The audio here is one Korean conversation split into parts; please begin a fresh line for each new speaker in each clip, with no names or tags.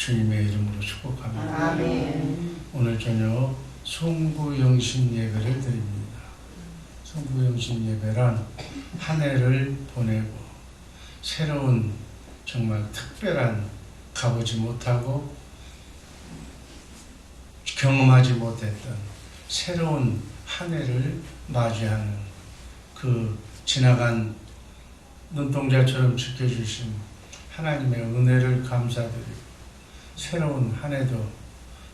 주님의 이름으로 축복합니다.
아멘.
오늘 저녁 송구영신 예배를 드립니다. 송구영신 예배란 한 해를 보내고 새로운 정말 특별한 가보지 못하고 경험하지 못했던 새로운 한 해를 맞이하는 그 지나간 눈동자처럼 지켜주신 하나님의 은혜를 감사드리고 새로운 한 해도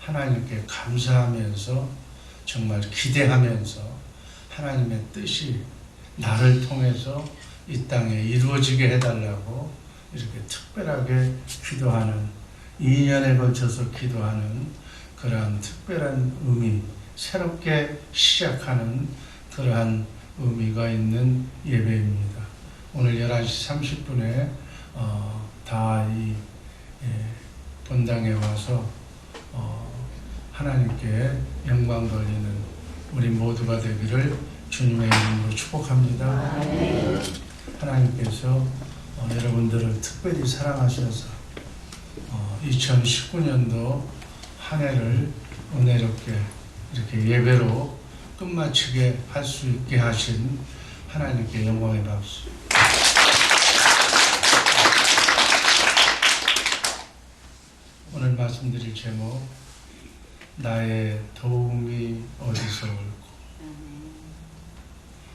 하나님께 감사하면서 정말 기대하면서 하나님의 뜻이 나를 통해서 이 땅에 이루어지게 해달라고 이렇게 특별하게 기도하는 2년에 걸쳐서 기도하는 그러한 특별한 의미, 새롭게 시작하는 그러한 의미가 있는 예배입니다. 오늘 11시 30분에 다 이 본당에 와서 하나님께 영광 돌리는 우리 모두가 되기를 주님의 이름으로 축복합니다. 하나님께서 여러분들을 특별히 사랑하셔서 2019년도 한 해를 은혜롭게 이렇게 예배로 끝마치게 할 수 있게 하신 하나님께 영광의 박수. 오늘 말씀드릴 제목, 나의 도움이 어디서 올고.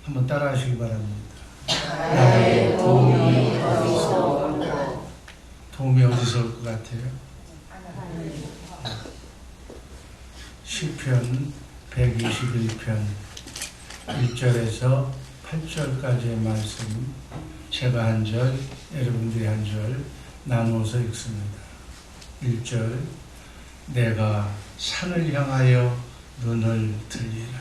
한번 따라 하시기 바랍니다.
나의 도움이 어디서 올고.
도움이 어디서 올 것 같아요? 시편 121편 1절에서 8절까지의 말씀, 제가 한 절, 여러분들이 한 절 나누어서 읽습니다. 1절, 내가 산을 향하여 눈을 들리라.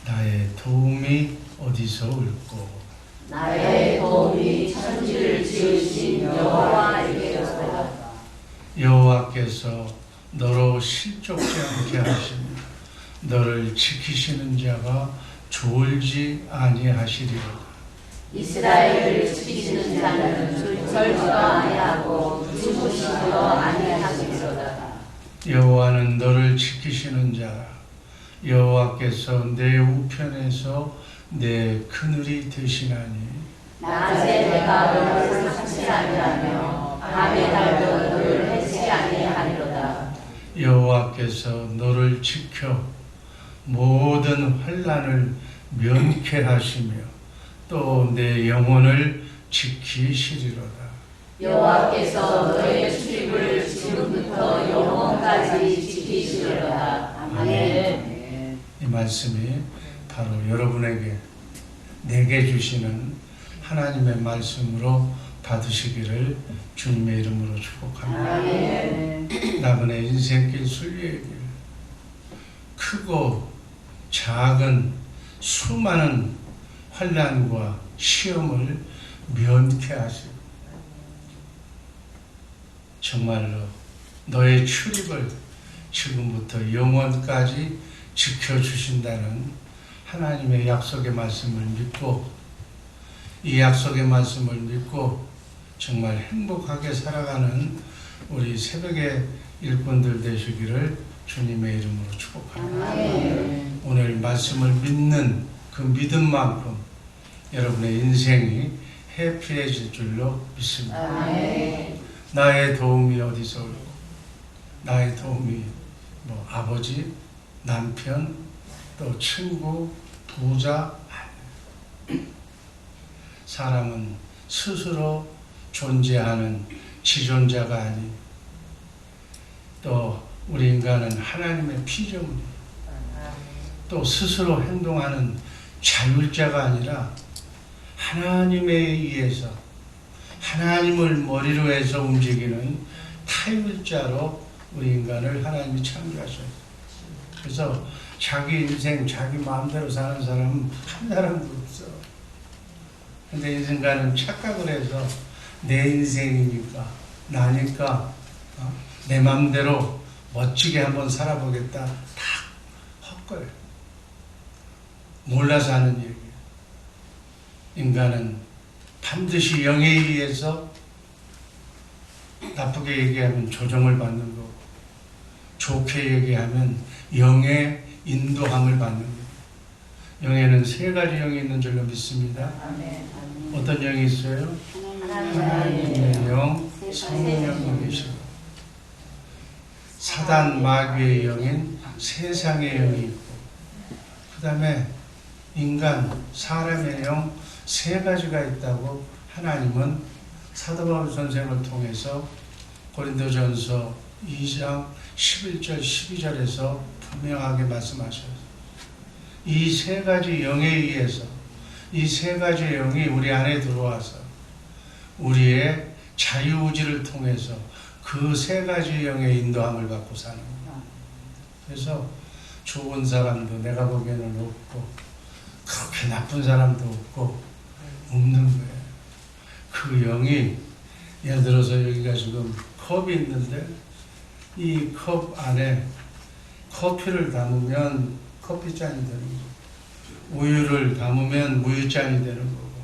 나의 도움이 어디서 올고.
나의 도움이 천지를 지으신 여호와에게로다.
여호와께서 너로 실족지 않게 하시며 너를 지키시는 자가 졸지 아니하시리로다.
이스라엘을 지키시는 자는 졸지도 아니하고 주무시지도 아니하시리로다.
여호와는 너를 지키시는 자라. 여호와께서 내 우편에서 내 그늘이 되시나니.
낮에 내가 너를 삼지 아니하며 밤에 달도 너를 해치지 아니하리로다.
여호와께서 너를 지켜 모든 환난을 면케하시며 또 내 영혼을 지키시리로다.
여호와께서 너의 출입을 지금부터 영원까지 지키시리로다. 아멘.
이 말씀이 바로 여러분에게 내게 주시는 하나님의 말씀으로 받으시기를 주님의 이름으로 축복합니다.
아멘.
나그네 인생길 순리의 길, 크고 작은 수많은 환난과 시험을 면케하시고 정말로 너의 출입을 지금부터 영원까지 지켜주신다는 하나님의 약속의 말씀을 믿고 이 약속의 말씀을 믿고 정말 행복하게 살아가는 우리 새벽의 일꾼들 되시기를 주님의 이름으로 축복합니다.
아멘.
오늘 말씀을 믿는 그 믿음만큼 여러분의 인생이 해피해질 줄로 믿습니다.
아멘.
나의 도움이 어디서 올고, 나의 도움이 아버지, 남편, 또 친구, 부자. 사람은 스스로 존재하는 지존자가 아닌 또 우리 인간은 하나님의 피조물이에요. 또 스스로 행동하는 자율자가 아니라 하나님에 의해서 하나님을 머리로 해서 움직이는 타율자로 우리 인간을 하나님이 창조하셨어요. 그래서 자기 인생 자기 마음대로 사는 사람은 한 사람도 없어. 근데 이 인간은 착각을 해서 내 인생이니까 나니까 내 마음대로 멋지게 한번 살아보겠다. 다 헛걸. 몰라서 하는 얘기예요. 인간은 반드시 영에 의해서 나쁘게 얘기하면 조정을 받는 거고, 좋게 얘기하면 영의 인도함을 받는 거고. 영에는 세 가지 영이 있는 줄로 믿습니다.
아멘.
어떤 영이 있어요? 하나님의 영, 성령의 영이시고, 사단 마귀의 영인 세상의 영이 있고, 그 다음에 인간, 사람의 영 세 가지가 있다고 하나님은 사도 바울 선생을 통해서 고린도전서 2장 11절 12절에서 분명하게 말씀하셨어요. 이 세 가지 영에 의해서, 이 세 가지 영이 우리 안에 들어와서 우리의 자유의지를 통해서 그 세 가지 영의 인도함을 받고 사는 거예요. 그래서 좋은 사람도 내가 보기에는 없고, 그렇게 나쁜 사람도 없는 거예요. 그 영이, 예를 들어서 여기가 지금 컵이 있는데, 이 컵 안에 커피를 담으면 커피잔이 되는 거고, 우유를 담으면 우유잔이 되는 거고,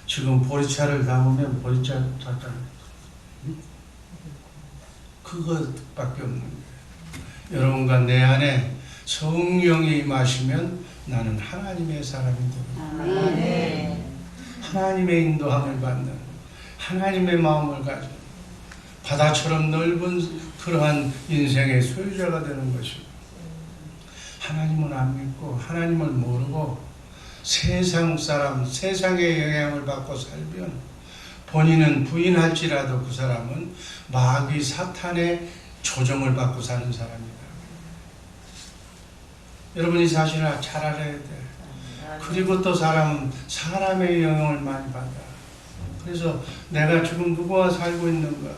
지금 보리차를 담으면 보리잔. 그것밖에 없는 거예요. 여러분과 내 안에 성령이 임하시면 나는 하나님의 사람이 되는 거예요.
아멘.
하나님의 인도함을 받는, 하나님의 마음을 가진 바다처럼 넓은 그러한 인생의 소유자가 되는 것이고, 하나님은 안 믿고 하나님을 모르고 세상 사람, 세상의 영향을 받고 살면 본인은 부인할지라도 그 사람은 마귀 사탄의 조정을 받고 사는 사람이다. 여러분이 사실을 잘 알아야 돼. 그리고 또 사람은 사람의 영향을 많이 받아. 그래서 내가 지금 누구와 살고 있는가,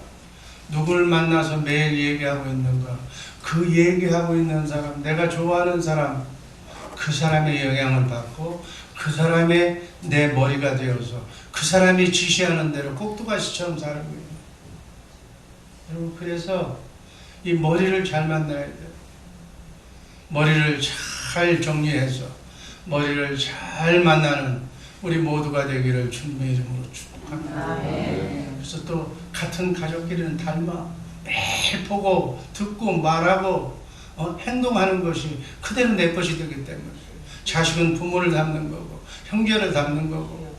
누구를 만나서 매일 얘기하고 있는가, 그 얘기하고 있는 사람, 내가 좋아하는 사람, 그 사람의 영향을 받고 그 사람의 내 머리가 되어서 그 사람이 지시하는 대로 꼭두가시처럼 살고 있는 거예요. 여러분, 그래서 이 머리를 잘 만나야 돼요. 머리를 잘 정리해서 머리를 잘 만나는 우리 모두가 되기를 주님의 이름으로 축복합니다. 그래서 또 같은 가족끼리는 닮아 매일 보고 듣고 말하고 행동하는 것이 그대로 내 것이 되기 때문에, 자식은 부모를 닮는 거고, 형제를 닮는 거고,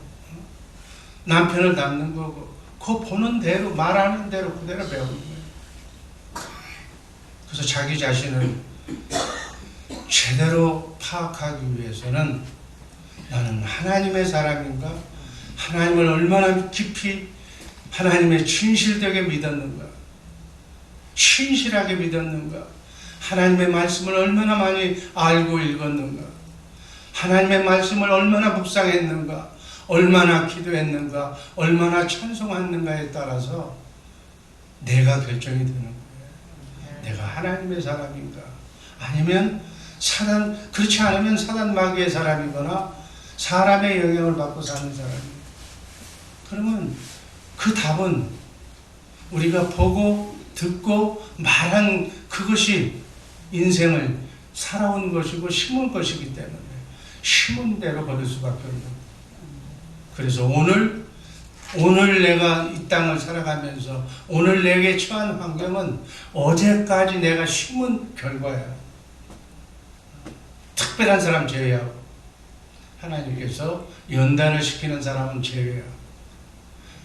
남편을 닮는 거고, 그 보는 대로 말하는 대로 그대로 배우는 거예요. 그래서 자기 자신을 제대로 파악하기 위해서는 나는 하나님의 사람인가, 하나님을 얼마나 깊이 하나님의 진실되게 믿었는가, 신실하게 믿었는가, 하나님의 말씀을 얼마나 많이 알고 읽었는가, 하나님의 말씀을 얼마나 묵상했는가, 얼마나 기도했는가, 얼마나 찬송했는가에 따라서 내가 결정이 되는 거예요. 내가 하나님의 사람인가, 아니면 사단, 그렇지 않으면 사단 마귀의 사람이거나 사람의 영향을 받고 사는 사람이에요. 그러면 그 답은 우리가 보고 듣고 말한 그것이 인생을 살아온 것이고 심은 것이기 때문에 심은 대로 거둘 수밖에 없는 거예요. 그래서 오늘 내가 이 땅을 살아가면서 오늘 내게 처한 환경은 어제까지 내가 심은 결과야. 특별한 사람 제외하고, 하나님께서 연단을 시키는 사람은 제외하고,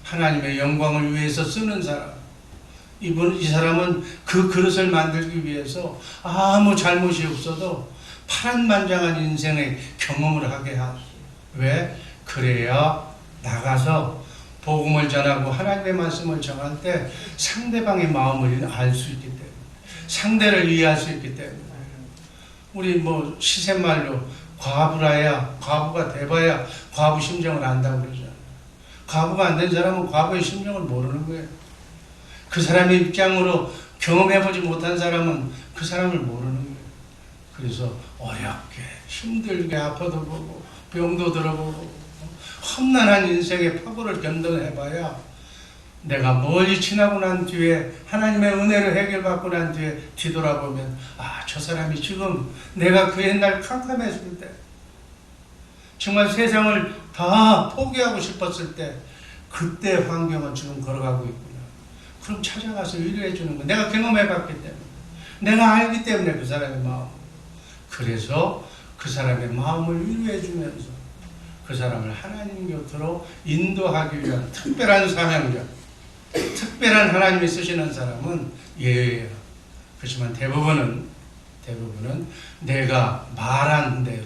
하나님의 영광을 위해서 쓰는 사람, 이 사람은 그 그릇을 만들기 위해서 아무 잘못이 없어도 파란만장한 인생의 경험을 하게 하죠. 왜? 그래야 나가서 복음을 전하고 하나님의 말씀을 전할 때 상대방의 마음을 알 수 있기 때문에, 상대를 이해할 수 있기 때문에. 우리 시샘말로 과부가 돼봐야 과부 심정을 안다고 그러잖아요. 과부가 안 된 사람은 과부의 심정을 모르는 거예요. 그 사람의 입장으로 경험해보지 못한 사람은 그 사람을 모르는 거예요. 그래서 어렵게 힘들게 아파도 보고 병도 들어보고 험난한 인생의 파고를 견뎌내봐야 내가 멀리 지나고 난 뒤에 하나님의 은혜를 해결받고 난 뒤에 뒤돌아보면, 저 사람이 지금 내가 그 옛날 캄캄했을 때, 정말 세상을 다 포기하고 싶었을 때, 그때 환경을 지금 걸어가고 있구나. 그럼 찾아가서 위로해 주는 거. 내가 경험해 봤기 때문에. 내가 알기 때문에 그 사람의 마음. 그래서 그 사람의 마음을 위로해 주면서 그 사람을 하나님 곁으로 인도하기 위한 특별한 사명자, 특별한 하나님이 쓰시는 사람은 예외예요. 그렇지만 대부분은 내가 말한 대로,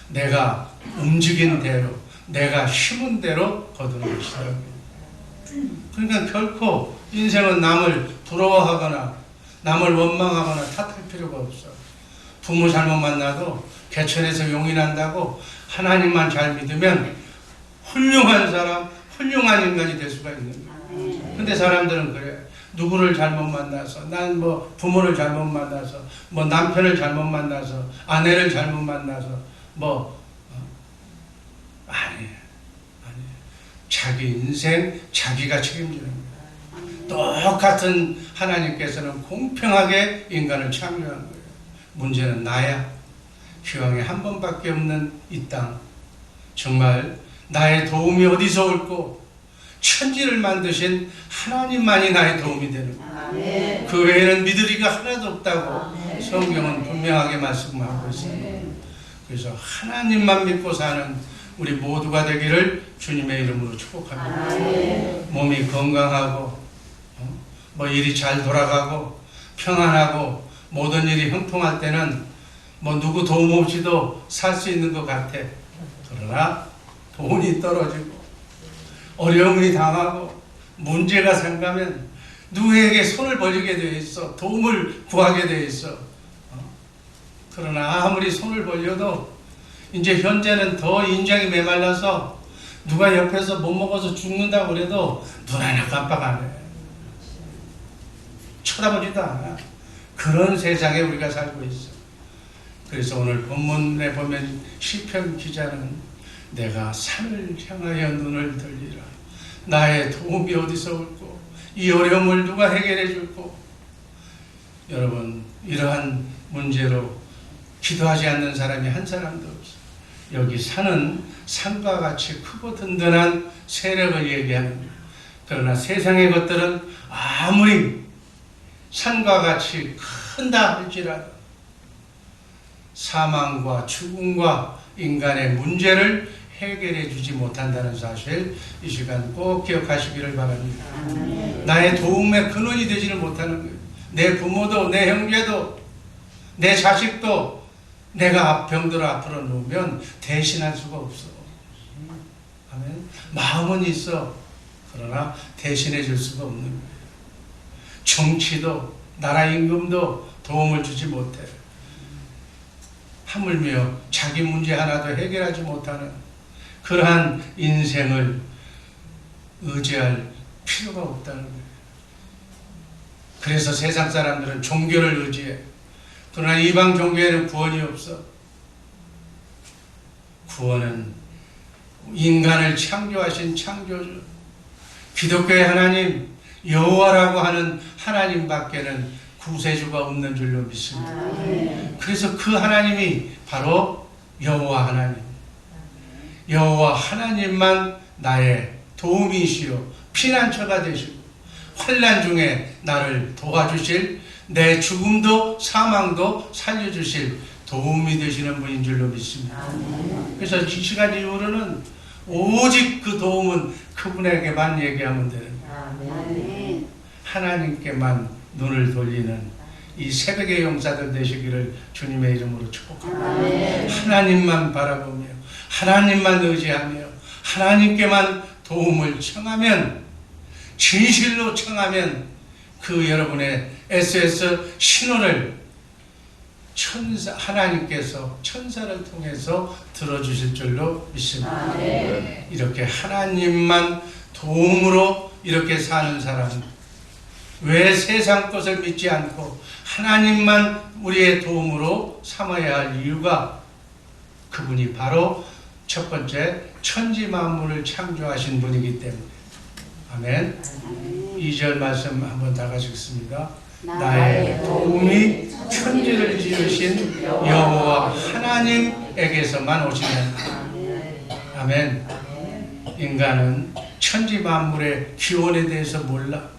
내가 움직인 대로, 내가 심은 대로 거두는 것이더라고요. 그러니까 결코 인생은 남을 부러워하거나 남을 원망하거나 탓할 필요가 없어. 부모 잘못 만나도 개천에서 용이 난다고 하나님만 잘 믿으면 훌륭한 사람, 훌륭한 인간이 될 수가 있는 거예요. 근데 사람들은 그래. 누구를 잘못 만나서, 난 뭐 부모를 잘못 만나서, 뭐 남편을 잘못 만나서, 아내를 잘못 만나서, 아니. 자기 인생 자기가 책임지는 거예요. 똑같은 하나님께서는 공평하게 인간을 창조한 거예요. 문제는 나야. 기왕에 한 번밖에 없는 이 땅, 정말 나의 도움이 어디서 올고 천지를 만드신 하나님만이 나의 도움이 되는 거예요. 그 외에는 믿으리가 하나도 없다고 성경은 분명하게 말씀하고 있습니다. 그래서 하나님만 믿고 사는 우리 모두가 되기를 주님의 이름으로 축복합니다. 몸이 건강하고 일이 잘 돌아가고 평안하고 모든 일이 형통할 때는 누구 도움 없이도 살 수 있는 것 같아. 그러나 돈이 떨어지고 어려움이 당하고 문제가 생기면 누구에게 손을 벌리게 되어 있어. 도움을 구하게 되어 있어. 그러나 아무리 손을 벌려도 이제 현재는 더 인장이 메말라서 누가 옆에서 못 먹어서 죽는다고 그래도 눈 하나 깜빡 안 해. 쳐다보지도 않아. 그런 세상에 우리가 살고 있어. 그래서 오늘 본문에 보면 시편 기자는 내가 산을 향하여 눈을 들리라. 나의 도움이 어디서 올고 이 어려움을 누가 해결해 줄고. 여러분, 이러한 문제로 기도하지 않는 사람이 한 사람도 없어. 여기 산은 산과 같이 크고 든든한 세력을 얘기합니다. 그러나 세상의 것들은 아무리 산과 같이 큰다 할지라도 사망과 죽음과 인간의 문제를 해결해 주지 못한다는 사실, 이 시간 꼭 기억하시기를 바랍니다. 나의 도움의 근원이 되지를 못하는 거예요. 내 부모도, 내 형제도, 내 자식도 내가 병들어 앞으로 놓으면 대신할 수가 없어. 아멘. 마음은 있어. 그러나 대신해 줄 수가 없는 거예요. 정치도, 나라 임금도 도움을 주지 못해. 하물며 자기 문제 하나도 해결하지 못하는 그러한 인생을 의지할 필요가 없다는 거예요. 그래서 세상 사람들은 종교를 의지해. 그러나 이방 종교에는 구원이 없어. 구원은 인간을 창조하신 창조주, 기독교의 하나님, 여호와라고 하는 하나님밖에는 구세주가 없는 줄로 믿습니다. 그래서 그 하나님이 바로 여호와 하나님. 여호와 하나님만 나의 도움이시요 피난처가 되시고 환난 중에 나를 도와주실, 내 죽음도 사망도 살려주실 도움이 되시는 분인 줄로 믿습니다. 그래서 이 시간 이후로는 오직 그 도움은 그분에게만 얘기하면 되는 거예요. 하나님께만 눈을 돌리는 이 새벽의 용사들 되시기를 주님의 이름으로 축복합니다. 하나님만 바라보며 하나님만 의지하며 하나님께만 도움을 청하면, 진실로 청하면 그 여러분의 SOS 신호를 하나님께서 천사를 통해서 들어주실 줄로 믿습니다. 이렇게 하나님만 도움으로 이렇게 사는 사람, 왜 세상 것을 믿지 않고 하나님만 우리의 도움으로 삼아야 할 이유가, 그분이 바로 첫 번째 천지 만물을 창조하신 분이기 때문에. 아멘. 2절 말씀 한번 다 같이 읽습니다. 나의 도움이 천지를 지으신 여호와 하나님에게서만 오시는다. 아멘. 인간은 천지 만물의 기원에 대해서 몰라.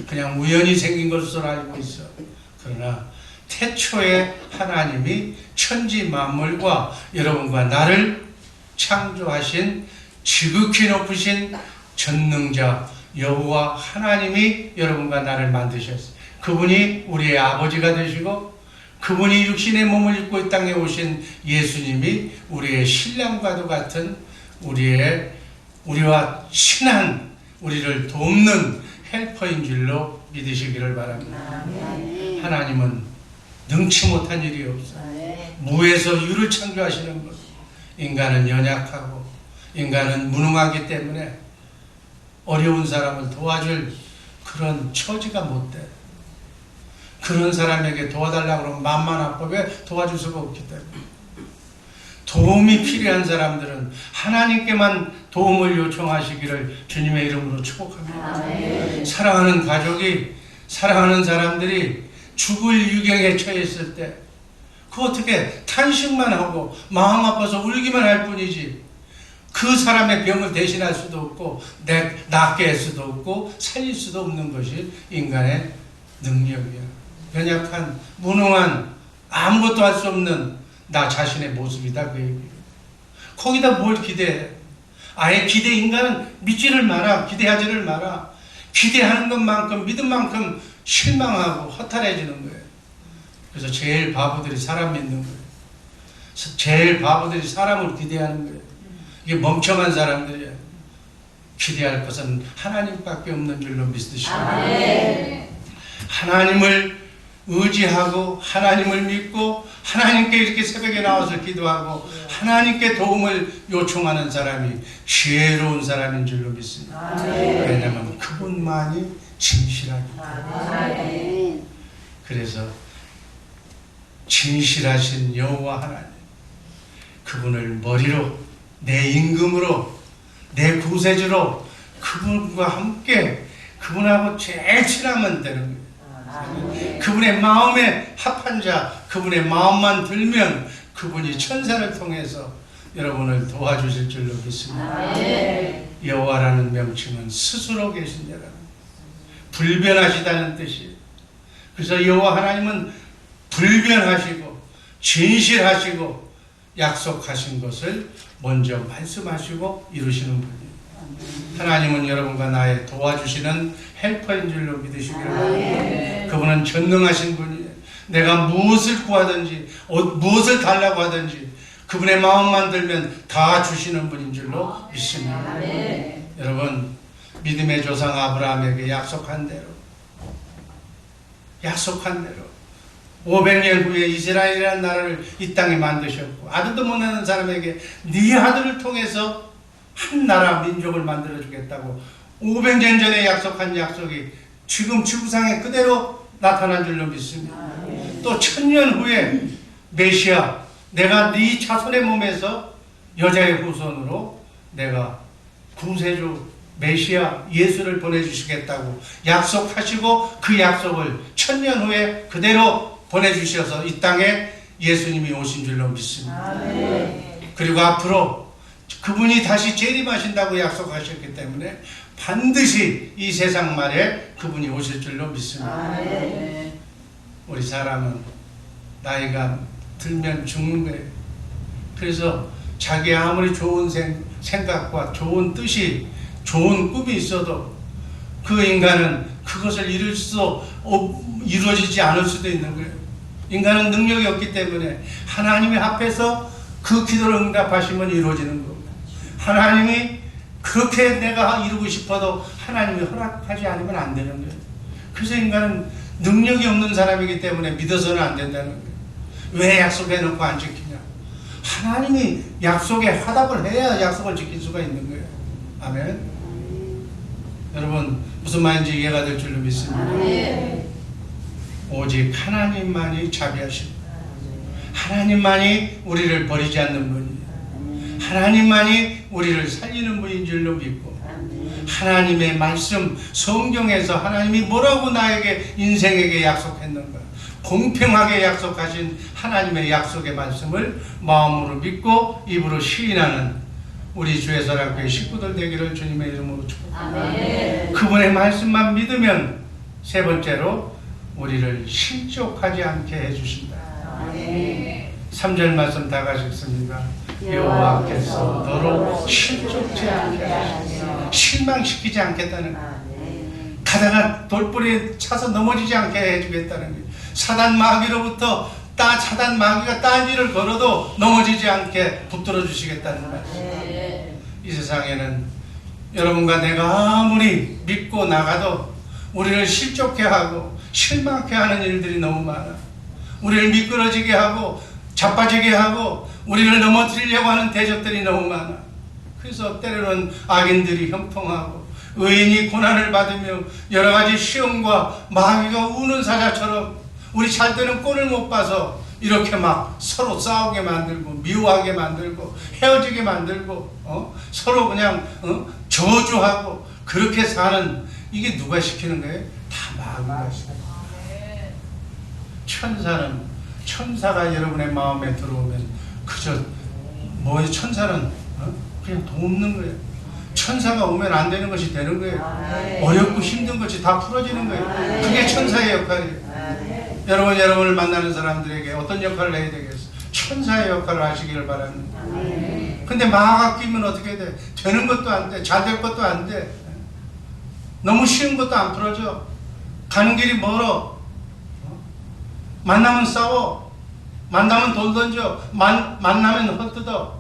그냥 우연히 생긴 것으로 알고 있어. 그러나 태초에 하나님이 천지 만물과 여러분과 나를 창조하신 지극히 높으신 전능자 여호와 하나님이 여러분과 나를 만드셨어요. 그분이 우리의 아버지가 되시고 그분이 육신의 몸을 입고 이 땅에 오신 예수님이 우리의 신랑과도 같은 우리와 친한 우리를 돕는 헬퍼인 줄로 믿으시기를 바랍니다. 하나님은 능치 못한 일이 없어요. 무에서 유를 창조하시는 것. 인간은 연약하고 인간은 무능하기 때문에 어려운 사람을 도와줄 그런 처지가 못 돼. 그런 사람에게 도와달라고 하면 만만하법에 도와줄 수가 없기 때문에 도움이 필요한 사람들은 하나님께만 도움을 요청하시기를 주님의 이름으로 축복합니다. 사랑하는 가족이 사랑하는 사람들이 죽을 유경에 처했을 때 그 어떻게 탄식만 하고 마음 아파서 울기만 할 뿐이지 그 사람의 병을 대신할 수도 없고 낫게 할 수도 없고 살릴 수도 없는 것이 인간의 능력이야. 연약한 무능한 아무것도 할 수 없는 나 자신의 모습이다 그 얘기예요. 거기다 뭘 기대해. 아예 인간은 믿지를 마라. 기대하지를 마라. 기대하는 것만큼 믿은 만큼 실망하고 허탈해지는 거예요. 그래서 제일 바보들이 사람 믿는 거예요. 제일 바보들이 사람을 기대하는 거예요. 이게 멍청한 사람들이에요. 기대할 것은 하나님밖에 없는 줄로 믿으시고 하나님을 의지하고 하나님을 믿고 하나님께 이렇게 새벽에 나와서 기도하고 하나님께 도움을 요청하는 사람이 지혜로운 사람인 줄로 믿습니다. 왜냐하면 그분만이 진실하기 때문에. 그래서 진실하신 여호와 하나님 그분을 머리로 내 임금으로 내 구세주로 그분과 함께 그분하고 제일 친하면 되는 거예요. 그분의 마음에 합한 자 그분의 마음만 들면 그분이 천사를 통해서 여러분을 도와주실 줄로 믿습니다. 여호와라는 명칭은 스스로 계신 자라는 불변하시다는 뜻이에요. 그래서 여호와 하나님은 불변하시고 진실하시고 약속하신 것을 먼저 말씀하시고 이루시는 분이에요. 하나님은 여러분과 나의 도와주시는 헬퍼인 줄로 믿으시기를 바랍니다. 그분은 전능하신 분이에요. 내가 무엇을 구하든지 무엇을 달라고 하든지 그분의 마음만 들면 다 주시는 분인 줄로 믿습니다. 여러분 믿음의 조상 아브라함에게 약속한 대로 500년 후에 이스라엘이라는 나라를 이 땅에 만드셨고 아들도 못 낳는 사람에게 네 아들을 통해서 한 나라 민족을 만들어 주겠다고 500년 전에 약속한 약속이 지금 지구상에 그대로 나타난 줄로 믿습니다. 또 1000년 후에 메시아 내가 네 자손의 몸에서 여자의 후손으로 내가 구세주 메시아 예수를 보내주시겠다고 약속하시고 그 약속을 1000년 후에 그대로 보내주셔서 이 땅에 예수님이 오신 줄로 믿습니다. 그리고 앞으로 그분이 다시 재림하신다고 약속하셨기 때문에 반드시 이 세상 말에 그분이 오실 줄로 믿습니다. 우리 사람은 나이가 들면 죽는 거예요. 그래서 자기 아무리 좋은 생각과 좋은 뜻이 좋은 꿈이 있어도 그 인간은 그것을 이루어지지 않을 수도 있는 거예요. 인간은 능력이 없기 때문에 하나님의 앞에서 그 기도를 응답하시면 이루어지는 겁니다. 하나님이 그렇게 내가 이루고 싶어도 하나님이 허락하지 않으면 안 되는 거예요. 그래서 인간은 능력이 없는 사람이기 때문에 믿어서는 안 된다는 거예요. 왜 약속해놓고 안 지키냐? 하나님이 약속에 화답을 해야 약속을 지킬 수가 있는 거예요. 아멘. 여러분 무슨 말인지 이해가 될 줄로 믿습니다. 오직 하나님만이 자비하십니다. 하나님만이 우리를 버리지 않는 분이에요. 하나님만이 우리를 살리는 분인 줄로 믿고 하나님의 말씀 성경에서 하나님이 뭐라고 나에게 인생에게 약속했는가 공평하게 약속하신 하나님의 약속의 말씀을 마음으로 믿고 입으로 시인하는 우리 주의사랑교회 식구들 되기를 주님의 이름으로 축복합니다. 그분의 말씀만 믿으면 세 번째로 우리를 실족하지 않게 해주신다.
아멘.
3절 말씀 다 가셨습니다. 여호와께서 너로 실족지 않게 하시며 실망시키지 않겠다는 것.
아멘.
가다가 돌뿌리에 차서 넘어지지 않게 해주겠다는 것. 사단 마귀로부터 사단 마귀가 딴 일을 걸어도 넘어지지 않게 붙들어 주시겠다는 것. 이 세상에는 여러분과 내가 아무리 믿고 나가도 우리를 실족해 하고 실망케 하는 일들이 너무 많아. 우리를 미끄러지게 하고 자빠지게 하고 우리를 넘어뜨리려고 하는 대적들이 너무 많아. 그래서 때로는 악인들이 형통하고 의인이 고난을 받으며 여러 가지 시험과 마귀가 우는 사자처럼 우리 잘 되는 꼴을 못 봐서 이렇게 막 서로 싸우게 만들고 미워하게 만들고 헤어지게 만들고 서로 그냥 저주하고 그렇게 사는, 이게 누가 시키는 거예요? 다 마귀가 시키는 거예요. 천사가 여러분의 마음에 들어오면 그저 뭐예요? 천사는 그냥 돕는 거예요. 천사가 오면 안 되는 것이 되는 거예요. 어렵고 힘든 것이 다 풀어지는 거예요. 그게 천사의 역할이에요. 여러분을 만나는 사람들에게 어떤 역할을 해야 되겠어요? 천사의 역할을 하시기를 바랍니다. 근데 마귀가 끼면 어떻게 돼? 되는 것도 안 돼. 잘 될 것도 안 돼. 너무 쉬운 것도 안 풀어져. 가는 길이 멀어. 만나면 싸워. 만나면 돈 던져. 만나면 헛뜯어.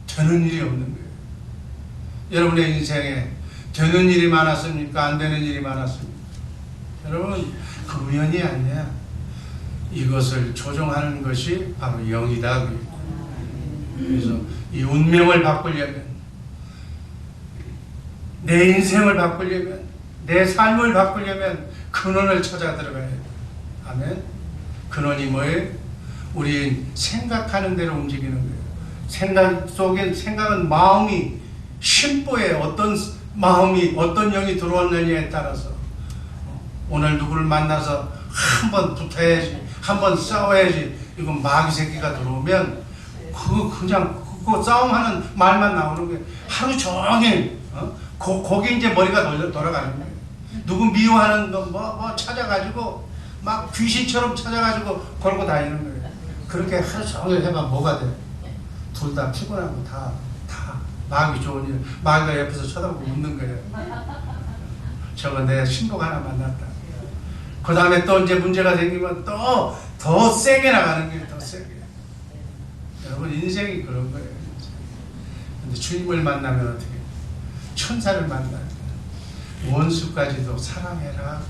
되는 일이 없는 거예요. 여러분의 인생에 되는 일이 많았습니까? 안 되는 일이 많았습니까? 여러분, 그 우연이 아니야. 이것을 조종하는 것이 바로 영이다. 그래서 이 운명을 바꾸려면, 내 인생을 바꾸려면, 내 삶을 바꾸려면 근원을 찾아 들어가야 돼. 아멘. 근원이 뭐예요? 우리 생각하는 대로 움직이는 거예요. 생각은 마음이 심보에 어떤 마음이 어떤 영이 들어왔느냐에 따라서 오늘 누구를 만나서 한번 붙어야지, 한번 싸워야지, 이건 마귀 새끼가 들어오면 그거 싸움하는 말만 나오는 거예요. 하루 종일 거기 이제 머리가 돌아가는 거예요. 누구 미워하는 거 뭐 찾아가지고 막 귀신처럼 찾아가지고 걸고 다니는 거예요. 그렇게 하루 종일 해봐 뭐가 돼? 둘 다 피곤하고 다 마귀 좋은 일, 마귀가 옆에서 쳐다보고 웃는 거예요. 저거 내 신복 하나 만났다. 그 다음에 또 이제 문제가 생기면 또 더 세게 나가는 거예요. 더 세게. 여러분 인생이 그런 거예요. 근데 주님을 만나면 어떻게? 천사를 만나요. 원수까지도 사랑해라.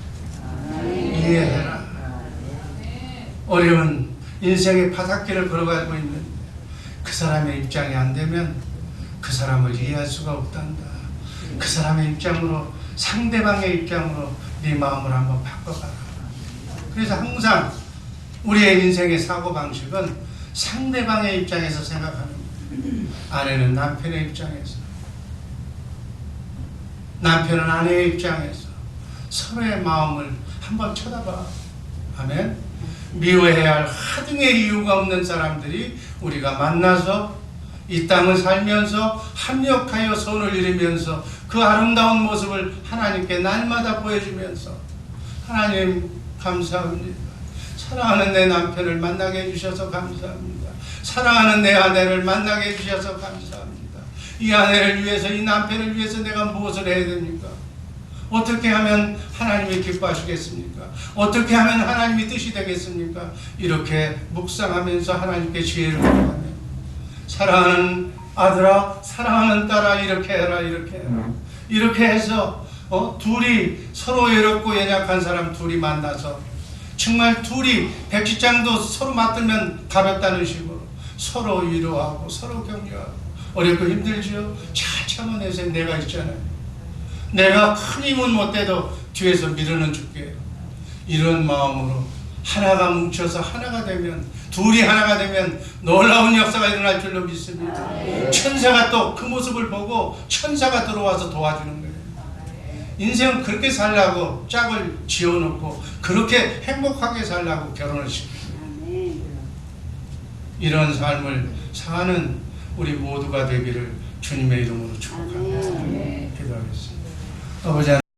이해해라. 어려운 인생의 바닷길을 걸어가고 있는 그 사람의 입장이 안 되면 그 사람을 이해할 수가 없단다. 그 사람의 입장으로, 상대방의 입장으로 네 마음을 한번 바꿔봐라. 그래서 항상 우리의 인생의 사고방식은 상대방의 입장에서 생각하는 거예요. 아내는 남편의 입장에서, 남편은 아내의 입장에서 서로의 마음을 한번 쳐다봐. 아멘. 미워해야 할 하등의 이유가 없는 사람들이 우리가 만나서 이 땅을 살면서 합력하여 손을 이루면서 그 아름다운 모습을 하나님께 날마다 보여주면서, 하나님 감사합니다. 사랑하는 내 남편을 만나게 해주셔서 감사합니다. 사랑하는 내 아내를 만나게 해주셔서 감사합니다. 이 아내를 위해서, 이 남편을 위해서 내가 무엇을 해야 됩니까? 어떻게 하면 하나님이 기뻐하시겠습니까? 어떻게 하면 하나님이 뜻이 되겠습니까? 이렇게 묵상하면서 하나님께 지혜를 구하면, 사랑하는 아들아, 사랑하는 딸아, 이렇게 해라, 이렇게 해라. 이렇게 해서 둘이 서로 외롭고 연약한 사람 둘이 만나서 정말 둘이 백지장도 서로 맞들면 가볍다는 식으로 서로 위로하고 서로 격려하고, 어렵고 힘들죠? 잘 참아내세요. 내가 있잖아요. 내가 큰 힘은 못돼도 뒤에서 밀어는 줄게요. 이런 마음으로 하나가 뭉쳐서 하나가 되면, 둘이 하나가 되면 놀라운 역사가 일어날 줄로 믿습니다. 천사가 또 그 모습을 보고 천사가 들어와서 도와주는 거예요. 인생은 그렇게 살라고 짝을 지어놓고 그렇게 행복하게 살라고 결혼을 시킵니다. 이런 삶을 사는 우리 모두가 되기를 주님의 이름으로 축복합니다. 기도하겠습니다. 아버지